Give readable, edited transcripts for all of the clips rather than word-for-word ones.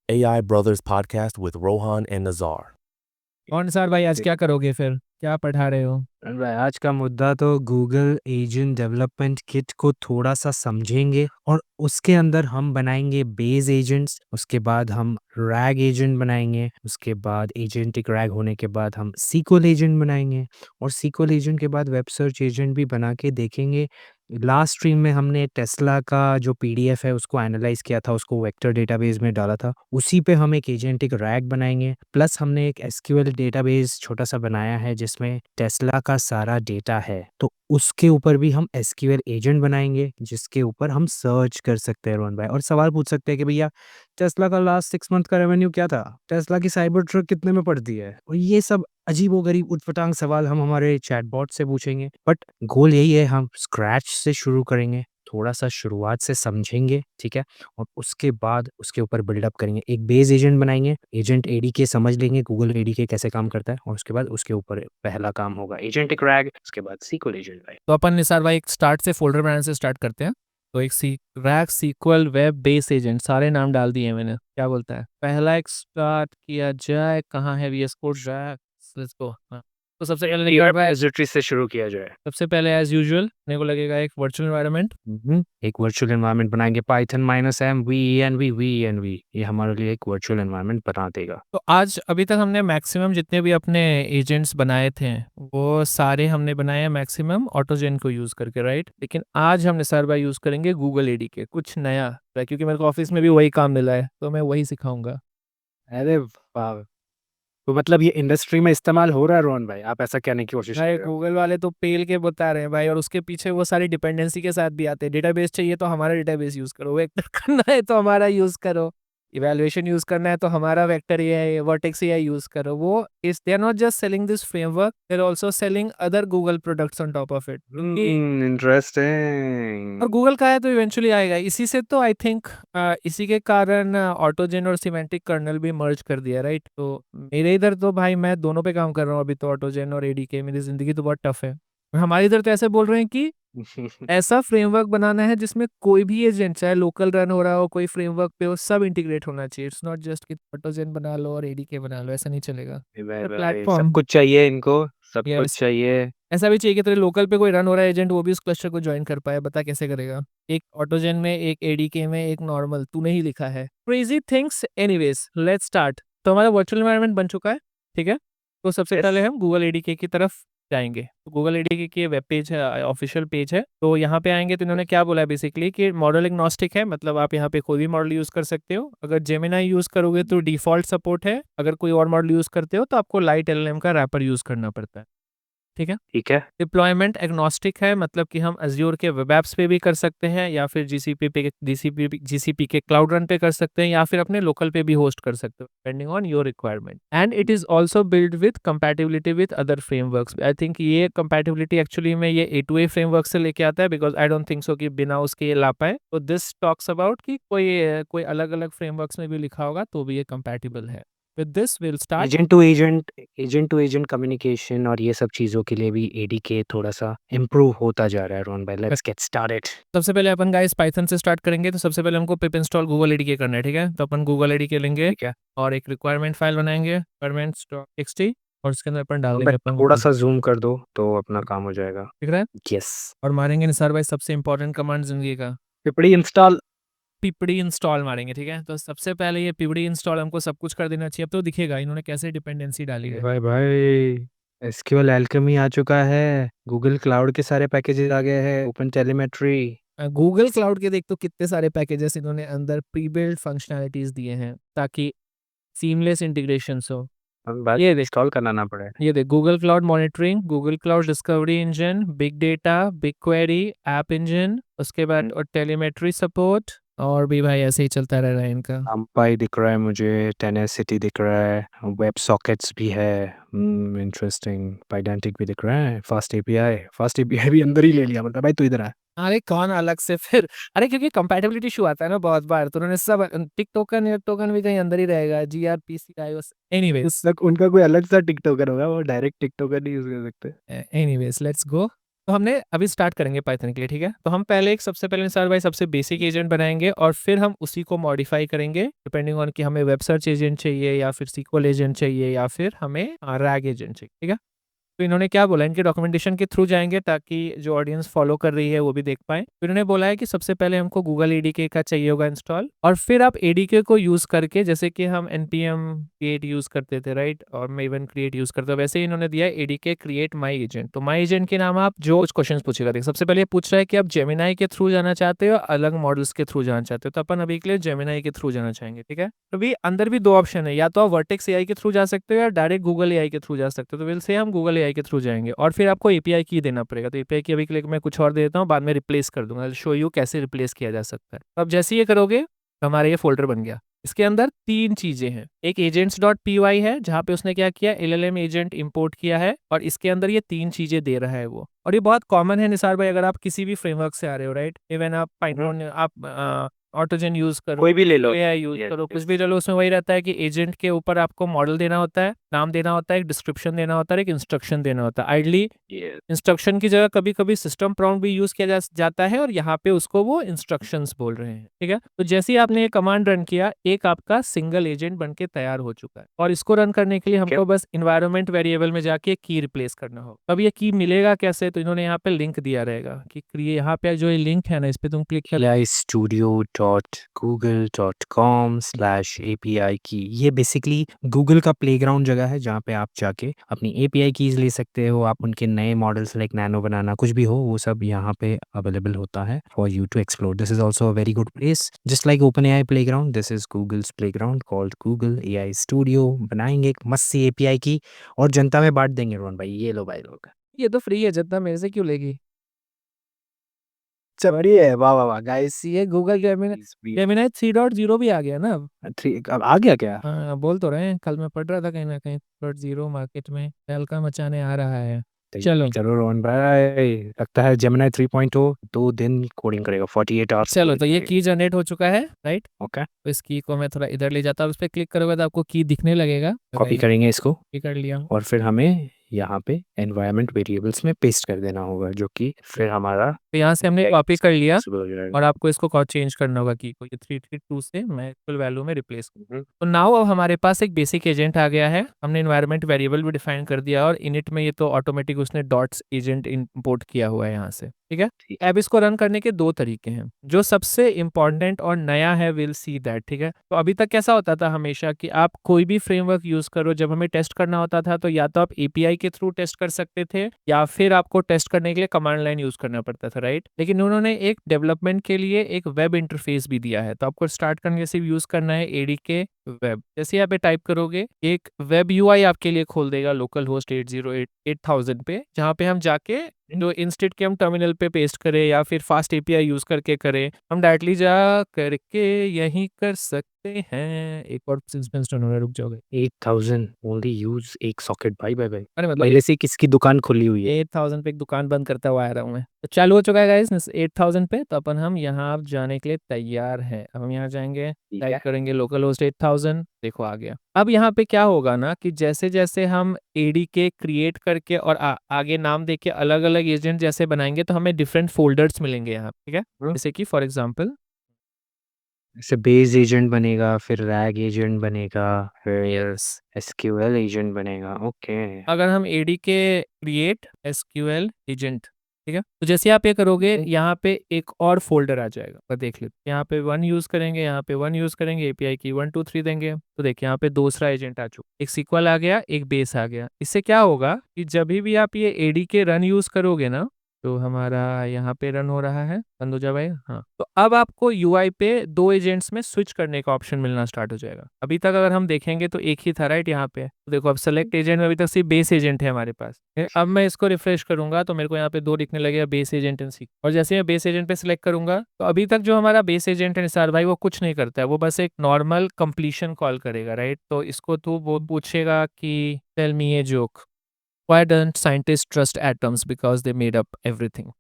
AI Brothers podcast with Rohan and Nazar. कौन sir भाई आज क्या करोगे फिर क्या पढ़ा रहे हो? भाई आज का मुद्दा तो गूगल एजेंट डेवलपमेंट किट को थोड़ा सा समझेंगे और उसके अंदर हम बनाएंगे बेस एजेंट्स, उसके बाद हम रैग एजेंट बनाएंगे, उसके बाद एजेंटिक रैग होने के बाद हम सीक्वल एजेंट बनाएंगे और सीक्वल एजेंट के बाद वेब सर्च एजेंट भी बना के देखेंगे। लास्ट स्ट्रीम में हमने टेस्ला का जो पीडीएफ है उसको एनालाइज किया था, उसको वेक्टर डेटाबेस में डाला था, उसी पे हम एक एजेंटिक रैग बनाएंगे। प्लस हमने एक एसक्यूएल डेटाबेस छोटा सा बनाया है जिसमें टेस्ला का सारा डेटा है, तो उसके ऊपर भी हम एसक्यूएल एजेंट बनाएंगे जिसके ऊपर हम सर्च कर सकते हैं रोहन भाई, और सवाल पूछ सकते हैं कि भैया टेस्ला का लास्ट 6 मंथ का रेवेन्यू क्या था, टेस्ला की साइबर ट्रक कितने में पड़ती है, और ये सब अजीबोगरीब उटपटांग सवाल हम हमारे चैटबॉट से पूछेंगे। बट गोल यही है, हम स्क्रैच से शुरू करेंगे, थोड़ा सा शुरुआत से समझेंगे, ठीक है, और उसके बाद उसके ऊपर बिल्डअप करेंगे। एक बेस एजेंट बनाएंगे, एजेंट एडीके समझ लेंगे गूगल एडीके कैसे काम करता है, और उसके बाद उसके ऊपर पहला काम होगा एजेंटिक रैग, उसके बाद सीक्वल एजेंट भाई। तो अपन निसार भाई एक स्टार्ट से फोल्डर बनाने से स्टार्ट करते हैं। तो एक RAG SQL web based agent सारे नाम डाल दिए मैंने, क्या बोलता है पहला एक स्टार्ट किया जाए, कहाँ है VS code rack, let's go. तो सबसे पहले रिपॉजिटरी से शुरू किया जाए। सबसे पहले एज यूजुअल मेरे को लगेगा एक वर्चुअल एनवायरनमेंट। एक वर्चुअल एनवायरनमेंट बनाएंगे, पाइथन -m venv, ये हमारे लिए एक वर्चुअल एनवायरनमेंट बना देगा। तो आज अभी तक हमने मैक्सिमम जितने भी अपने एजेंट्स बनाए थे वो सारे हमने बनाए हैं मैक्सिमम ऑटोजेन को यूज करके, राइट। लेकिन आज हम निसार भाई यूज करेंगे गूगल एडी के, कुछ नया, क्योंकि मेरे को ऑफिस में भी वही काम मिला है तो मैं वही सिखाऊंगा। अरे वाह, तो मतलब ये इंडस्ट्री में इस्तेमाल हो रहा है रोहन भाई, आप ऐसा कहने की कोशिश कर भाई रहे हो? गूगल वाले तो पेल के बता रहे हैं भाई, और उसके पीछे वो सारी डिपेंडेंसी के साथ भी आते हैं। डेटाबेस चाहिए तो हमारा डेटाबेस यूज करो, वेक्टर करना है तो हमारा यूज करो, इवैल्यूएशन यूज करना है तो हमारा vector AI vertex AI use करो। वो is they are not just selling this framework, they are also selling other Google products on top of it. Interesting. और गूगल का है तो इवेंचुअली आएगा इसी से, तो आई थिंक इसी के कारण ऑटोजेन और सिमेंटिक कर्नल भी मर्ज कर दिया, राइट। तो मेरे इधर तो भाई मैं दोनों पे काम कर रहा हूँ अभी, तो ऑटोजेन और एडीके, मेरी जिंदगी तो बहुत टफ है। हमारे इधर तो ऐसे बोल रहे हैं कि ऐसा फ्रेमवर्क बनाना है जिसमें कोई भी एजेंट चाहे लोकल रन हो रहा हो, कोई फ्रेमवर्क पे हो, सब इंटीग्रेट होना चाहिए। इट्स नॉट जस्ट कि ऑटोजेन बना लो और एडीके बना लो, ऐसा नहीं चलेगा। सब प्लेटफॉर्म कुछ चाहिए इनको, सब Yes. कुछ चाहिए। ऐसा भी चाहिए कि तेरे लोकल पे कोई रन हो रहा है एजेंट, वो भी उस क्लस्टर को ज्वाइन कर पाए। बता कैसे करेगा? एक ऑटोजेन में, एक एडीके में, एक नॉर्मल, तूने ही लिखा है। Crazy things. Anyways let's start. तो हमारा वर्चुअल एनवायरनमेंट बन चुका है, ठीक है। तो सबसे Yes. पहले हम गूगल एडीके की तरफ जाएंगे। तो गूगल एडीके की वेब पेज है, ऑफिशियल पेज है। तो यहाँ पे आएंगे तो इन्होंने क्या बोला है बेसिकली कि मॉडल एग्नोस्टिक है, मतलब आप यहाँ पे कोई भी मॉडल यूज कर सकते हो। अगर जेमिनाई यूज करोगे तो डिफॉल्ट सपोर्ट है, अगर कोई और मॉडल यूज करते हो तो आपको लाइट एलएलएम का रैपर यूज करना पड़ता है, ठीक है। ठीक है। डिप्लॉयमेंट एग्नोस्टिक है, मतलब कि हम अज्योर के वेब एप्स पे भी कर सकते हैं, या फिर जीसीपी के क्लाउड रन पे कर सकते हैं, या फिर अपने लोकल पे भी होस्ट कर सकते हो, depending on your requirement. And it is also build with compatibility with other frameworks. I think ये कंपैटिबिलिटी एक्चुअली में ये A2A फ्रेमवर्क से लेके आता है, because I don't think so कि बिना उसके ये ला पाए। तो दिस टॉक्स अबाउट कि कोई अलग अलग फ्रेमवर्क्स में भी लिखा होगा तो भी ये कंपैटिबल है। With this will start. Agent to agent communication और ये सब चीजों के लिए भी एडीके थोड़ा सा इम्प्रूव होता जा रहा है रोहन भाई। Let's get started. सबसे पहले अपन गाइस पाइथन से स्टार्ट करेंगे। तो सबसे पहले हमको पिप इंस्टॉल गूगल एडीके करना है, ठीक है। तो अपन गूगल एडीके लेंगे, ठीक है। और एक रिक्वायरमेंट फाइल बनाएंगे requirements.txt, और उसके अंदर अपन डाल रोहन देंगे भाई अपन थोड़ा सा जूम कर दो तो अपना काम हो जाएगा। ठीक है। यस। और मारेंगे निसार भाई सबसे इंपॉर्टेंट कमांड जिंदगी का, पिपड़ी इंस्टॉल। पिपड़ी इंस्टॉल मारेंगे, ठीक है। तो सबसे पहले ये पिपड़ी इंस्टॉल हमको सब कुछ कर देना चाहिए। अब तो दिखेगा इन्होंने कैसे डिपेंडेंसी डाली है। भाई भाई एसक्यूएल एल्केमी आ चुका है, गूगल क्लाउड के सारे पैकेजेस आ गए हैं, ओपन टेलीमेट्री। गूगल क्लाउड के देख तो कितने सारे पैकेजेस इन्होंने अंदर प्री बिल्ड फंक्शनैलिटीज दिए हैं ताकि सीमलेस इंटीग्रेशन हो। बस ये देख, इंस्टॉल करना ना पड़े। ये देख, Google cloud monitoring, Google cloud discovery engine, big data, big query, app engine, उसके बाद और टेलीमेट्री सपोर्ट, और भी भाई ऐसे ही चलता रह रहा है इनका। एम्पाई दिख रहा है मुझे, टेनेसिटी दिख रहा है, वेब सॉकेट्स भी है, इंटरेस्टिंग, पाइडेंटिक भी दिख रहा है, फास्ट एपीआई भी अंदर ही ले लिया, मतलब भाई तू इधर आ। अरे कौन अलग से फिर, अरे क्योंकि कंपैटिबिलिटी इशू आता है ना बहुत बार, तो उन्होंने सब टिक टोकन भी कहीं अंदर ही रहेगा, जीआरपीसी iOS। एनीवेज उनका कोई अलग सा टिकटॉकर होगा, वो डायरेक्ट टिकटॉकर नहीं यूज कर सकते। Anyways let's go. तो हमने अभी स्टार्ट करेंगे पाइथन के लिए, ठीक है। तो हम पहले सबसे पहले निसार भाई सबसे बेसिक एजेंट बनाएंगे और फिर हम उसी को मॉडिफाई करेंगे डिपेंडिंग ऑन कि हमें वेब सर्च एजेंट चाहिए या फिर SQL एजेंट चाहिए या फिर हमें रैग एजेंट चाहिए, ठीक है। तो इन्होंने क्या बोला, इनके डॉक्यूमेंटेशन के थ्रू जाएंगे ताकि जो ऑडियंस फॉलो कर रही है वो भी देख पाए। तो इन्होंने बोला है कि सबसे पहले हमको गूगल एडीके का चाहिए होगा इंस्टॉल, और फिर आप एडीके को यूज करके, जैसे कि हम npm create यूज करते थे राइट, और maven create यूज करते हो, वैसे ही इन्होंने दिया है एडीके क्रिएट माई एजेंट। तो माई एजेंट के नाम आप जो कुछ क्वेश्चन पूछेगा, देखिए सबसे पहले पूछ रहा है कि आप जेमिनाई के थ्रू जाना चाहते हो अलग मॉडल्स के थ्रू जाना चाहते हो। तो अपन अभी के लिए जेमिनाई के थ्रू जाना चाहेंगे, ठीक है। तो भी अंदर भी दो ऑप्शन है, या तो आप वर्टेक्स एआई के थ्रू जा सकते हो या डायरेक्ट गूगल एआई के थ्रू जा सकते हो। तो विल से हम गूगल एआई के थ्रू जाएंगे और फिर आपको एपीआई की देना पड़ेगा। तो एपीआई की अभी के लिए मैं कुछ और दे देता हूँ, बाद में रिप्लेस कर दूंगा, शो यू कैसे रिप्लेस किया जा सकता है। तो अब जैसे ये करोगे तो हमारा ये फोल्डर बन गया। इसके अंदर 3 चीजें हैं, एक agents.py है जहाँ पे उसने क्या किया, LLM एजेंट इंपोर्ट किया है और इसके अंदर ये 3 चीजें दे रहा है वो। और ये बहुत कॉमन है निसार भाई, अगर आप किसी भी फ्रेमवर्क से आ रहे हो राइट, इवन आप पाइथन, आप ऑटोजन यूज करो, कोई भी ले लो। एआई यूज करो, कुछ भी चलो, उसमें वही रहता है कि एजेंट के ऊपर आपको मॉडल देना होता है, नाम देना होता है, एक डिस्क्रिप्शन देना होता है, एक इंस्ट्रक्शन देना होता है। आइडली इंस्ट्रक्शन की जगह कभी कभी सिस्टम प्रॉम्प्ट भी यूज किया जाता है और यहाँ पे उसको वो इंस्ट्रक्शंस बोल रहे हैं, ठीक है। तो जैसे ही आपने ये कमांड रन किया, एक आपका सिंगल एजेंट बन के तैयार हो चुका है। और इसको रन करने के लिए हमको बस इन्वायरमेंट वेरिएबल में जाके की रिप्लेस करना होगा। अब ये की मिलेगा कैसे, तो इन्होंने यहाँ पे लिंक दिया रहेगा कि यहाँ पे जो ये लिंक है ना, इस पे तुम क्लिक कर studio.google.com/API की। ये बेसिकली गूगल का प्लेग्राउंड जगह है जहाँ पे आप जाके अपनी API कीज ले सकते हो। आप उनके नए मॉडल्स लाइक नैनो बनाना कुछ भी हो, वो सब यहाँ पे अवेलेबल होता है for you to explore. This is also a very good place, just like OpenAI playground, this is Google's playground called Google AI studio. बनाएंगे एक मस्त सी API की और जनता में बांट देंगे रोहन भाई। ये लो भाई लोग, ये तो फ्री है, जितना मेरे से क्यों लेगी। बढ़िया है। वाह वाह वाह गाइस। ये गूगल जेमिनी 3.0 भी आ गया ना अब। 3 अब आ गया क्या? हाँ बोल तो रहे हैं, कल मैं पढ़ रहा था कहीं ना कहीं 3.0 मार्केट में तहलका मचाने आ रहा है। चलो चलो रोहन भाई, लगता है जेमिनी 3.0 2 दिन कोडिंग करेगा, 48 आवर्स। चलो, तो ये की जनरेट हो चुका है राइट। ओके, तो इस की को मैं थोड़ा इधर ले जाता हूँ, उस पर क्लिक करोगे तो आपको की दिखने लगेगा। कॉपी करेंगे इसको कॉपी कर लिया। और फिर हमें यहाँ पे एनवायरनमेंट वेरिएबल्स में पेस्ट कर देना होगा, जो कि फिर हमारा तो यहाँ से हमने कॉपी कर लिया possible हो जाएगा। और आपको इसको चेंज करना होगा की को, ये 332 से मैं फुल वैल्यू में रिप्लेस करूँ। तो नाउ अब हमारे पास एक बेसिक एजेंट आ गया है, हमने एनवायरनमेंट वेरिएबल भी डिफाइन कर दिया और इनिट में ये तो ऑटोमेटिक उसने डॉट्स एजेंट इंपोर्ट किया हुआ है यहाँ से, ठीक है। अब इसको रन करने के 2 तरीके हैं, जो सबसे इंपॉर्टेंट और नया है विल सी दैट, ठीक है। तो अभी तक कैसा होता था हमेशा कि आप कोई भी फ्रेमवर्क यूज करो, जब हमें टेस्ट करना होता था तो या तो आप एपीआई के थ्रू टेस्ट कर सकते थे या फिर आपको टेस्ट करने के लिए कमांड लाइन यूज करना पड़ता था राइट। लेकिन उन्होंने एक डेवलपमेंट के लिए एक वेब इंटरफेस भी दिया है, तो आपको स्टार्ट करने से यूज करना है एडीके वेब। जैसे यहाँ पे टाइप करोगे एक वेब यूआई आपके लिए खोल देगा लोकल होस्ट 808000 पे, जहाँ पे हम जाके जो इंस्टेंट के हम टर्मिनल पे पेस्ट करें या फिर फास्ट एपीआई यूज करके करें, हम डायरेक्टली जा करके यही कर सकते हैं। एक और इंस्टेंस हो रहा है, रुक जाओगे। 8000 ओनली यूज एक सॉकेट भाई भाई भाई। अरे मतलब पहले से किसकी दुकान खुली हुई है? 8000 पे एक दुकान बंद करता हुआ आ रहा हूँ मैं। तो चालू हो चुका है गाइस 8000 पे, तो अपन हम यहाँ अब जाने के लिए तैयार है। अब हम यहाँ जाएंगे, टाइप करेंगे लोकल होस्ट 8000, देखो आ गया। अब यहाँ पे क्या होगा ना कि जैसे जैसे हम एडीके क्रिएट करके और आगे नाम देके अलग अलग एजेंट जैसे बनाएंगे तो हमें डिफरेंट फोल्डर्स मिलेंगे यहाँ, ठीक है। जैसे कि फॉर एग्जांपल जैसे बेस एजेंट बनेगा, फिर रैग एजेंट बनेगा, फिर एसक्यूएल एजेंट बनेगा। ओके, अगर हम एडीके क्रिएट एसक्यूएल एजेंट, ठीक है, तो जैसे आप ये करोगे यहाँ पे एक और फोल्डर आ जाएगा, तो देख लेते यहाँ पे 1 यूज करेंगे, यहाँ पे 1 यूज करेंगे, एपीआई की 1 2 3 देंगे, तो देखिए यहाँ पे दूसरा एजेंट आ चुका, एक सीक्वल आ गया, एक बेस आ गया। इससे क्या होगा कि जब भी आप ये एडीके रन यूज करोगे ना, तो हमारा यहाँ पे रन हो रहा है बंद हो जा भाई। हाँ, तो अब आपको यूआई पे 2 एजेंट्स में स्विच करने का ऑप्शन मिलना स्टार्ट हो जाएगा। अभी तक अगर हम देखेंगे तो एक ही था राइट यहाँ पे, तो देखो अब सेलेक्ट एजेंट में अभी तक सिर्फ बेस एजेंट है हमारे पास। अब मैं इसको रिफ्रेश करूंगा तो मेरे को यहाँ पे 2 दिखने लगेगा, बेस एजेंट एंड सीक्वल। और जैसे मैं बेस एजेंट पे सिलेक्ट करूंगा तो अभी तक जो हमारा बेस एजेंट है निसार भाई वो कुछ नहीं करता है, वो बस एक नॉर्मल कंप्लीशन कॉल करेगा राइट। तो इसको तो वो पूछेगा कि tell me a joke, why don't scientists trust atoms because they made up everything?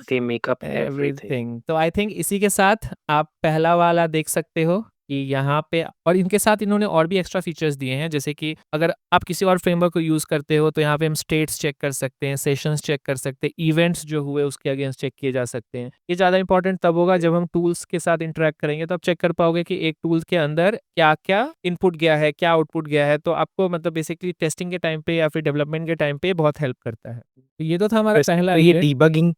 they make up everything। तो आई थिंक इसी के साथ आप पहला वाला देख सकते हो कि यहाँ पे, और इनके साथ इन्होंने और भी एक्स्ट्रा फीचर्स दिए हैं, जैसे कि अगर आप किसी और फ्रेमवर्क को यूज़ करते हो तो यहाँ पे हम स्टेट्स चेक कर सकते हैं, सेशंस चेक कर सकते हैं, इवेंट्स जो हुए उसके अगेंस्ट चेक किए जा सकते हैं। ये ज़्यादा इंपॉर्टेंट तब होगा जब हम टूल्स के साथ इंटरेक्ट करेंगे, तो आप चेक कर पाओगे कि एक टूल के अंदर क्या क्या इनपुट गया है, क्या आउटपुट गया है। तो आपको मतलब बेसिकली टेस्टिंग के टाइम पे या फिर डेवलपमेंट के टाइम पे बहुत हेल्प करता है। तो ये तो था हमारा पहला तो यूनिट।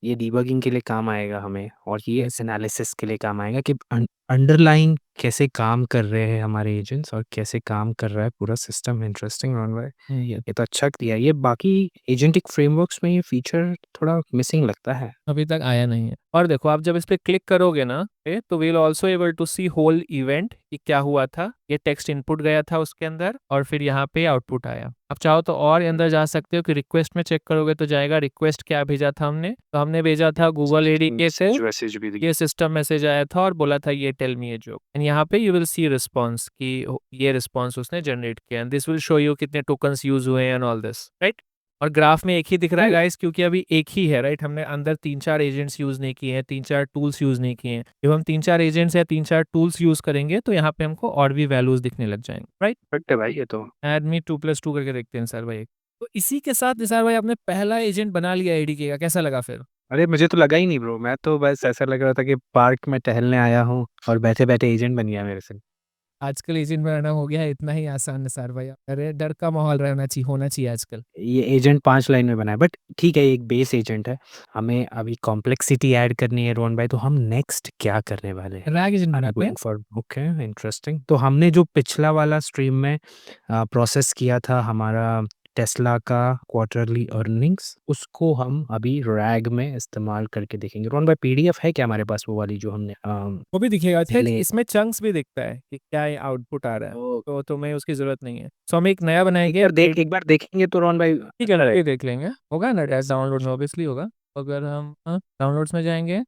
ये डीबगिंग के लिए काम आएगा हमें, और ये एनालिसिस के लिए काम आएगा कि अंडरलाइन कैसे काम कर रहे हैं हमारे एजेंट्स और कैसे काम कर रहा है पूरा सिस्टम। इंटरेस्टिंग रोहन भाई, ये तो अच्छा किया। ये बाकी एजेंटिक फ्रेमवर्क्स में ये फीचर थोड़ा मिसिंग लगता है। अभी तक आया नहीं है। और देखो आप जब इस पे क्लिक करोगे ना, तो we'll also able to see whole event कि क्या हुआ था। ये टेक्स्ट इनपुट गया था उसके अंदर और फिर यहाँ पे आउटपुट आया। आप चाहो तो और अंदर जा सकते हो कि रिक्वेस्ट में चेक करोगे तो जाएगा रिक्वेस्ट क्या भेजा था हमने। तो हमने भेजा था गूगल एडीके से, ये सिस्टम मैसेज आया था और बोला था ये tell me a joke, and यहाँ पे यू विल सी रिस्पॉन्स कि ये रिस्पॉन्स उसने जनरेट किया, and this will show you कितने टोकन्स यूज हुए एंड ऑल दिस, राइट। और ग्राफ में एक ही दिख रहा है गाइस, क्योंकि अभी एक ही है, राइट। हमने अंदर 3-4 एजेंट्स यूज नहीं किए हैं, 3-4 टूल्स यूज नहीं किए हैं। जब हम 3-4 एजेंट्स या 3-4 टूल्स यूज करेंगे तो यहाँ पे हमको और भी वैल्यूज दिखने लग जाएंगे, राइट। बट भाई ये तो एड मी 2+2 करके देखते हैं सर भाई। तो इसी के साथ निसार भाई आपने पहला एजेंट बना लिया एडीके का, कैसा लगा फिर? अरे मुझे तो लगा ही नहीं ब्रो, मैं तो बस ऐसा लग रहा था कि पार्क में टहलने आया हूँ और बैठे बैठे एजेंट बन गया मेरे से। आजकल एजेंट बनाना हो गया है इतना ही आसान निसार भाई। अरे डर का माहौल होना चाहिए आजकल। ये एजेंट 5 लाइन में बना है, बट ठीक है, एक बेस एजेंट है। हमें अभी कॉम्प्लेक्सिटी ऐड करनी है रोहन भाई, तो हम नेक्स्ट क्या करने वाले हैं? रैग एजेंट बनाते हैं। For okay, interesting. तो हमने जो पिछला वाला स्ट्रीम में प्रोसेस किया था हमारा टेस्ला का क्वार्टरली अर्निंग्स, उसको हम अभी रैग में इस्तेमाल करके देखेंगे। रोहन भाई पीडीएफ है क्या हमारे पास वो वाली जो हमने वो भी दिखेगा, पहले- इसमें चंक्स भी दिखता है कि क्या आउटपुट आ रहा है। तो तुम्हें उसकी जरूरत नहीं है। सो हम एक नया बनाएंगे, एक बार देखेंगे तो रोहन भाई ठीक है ना, ये देख लेंगे, होगा ना डाउनलोड में, ऑब्वियसली होगा। अगर हम डाउनलोड्स में जाएंगे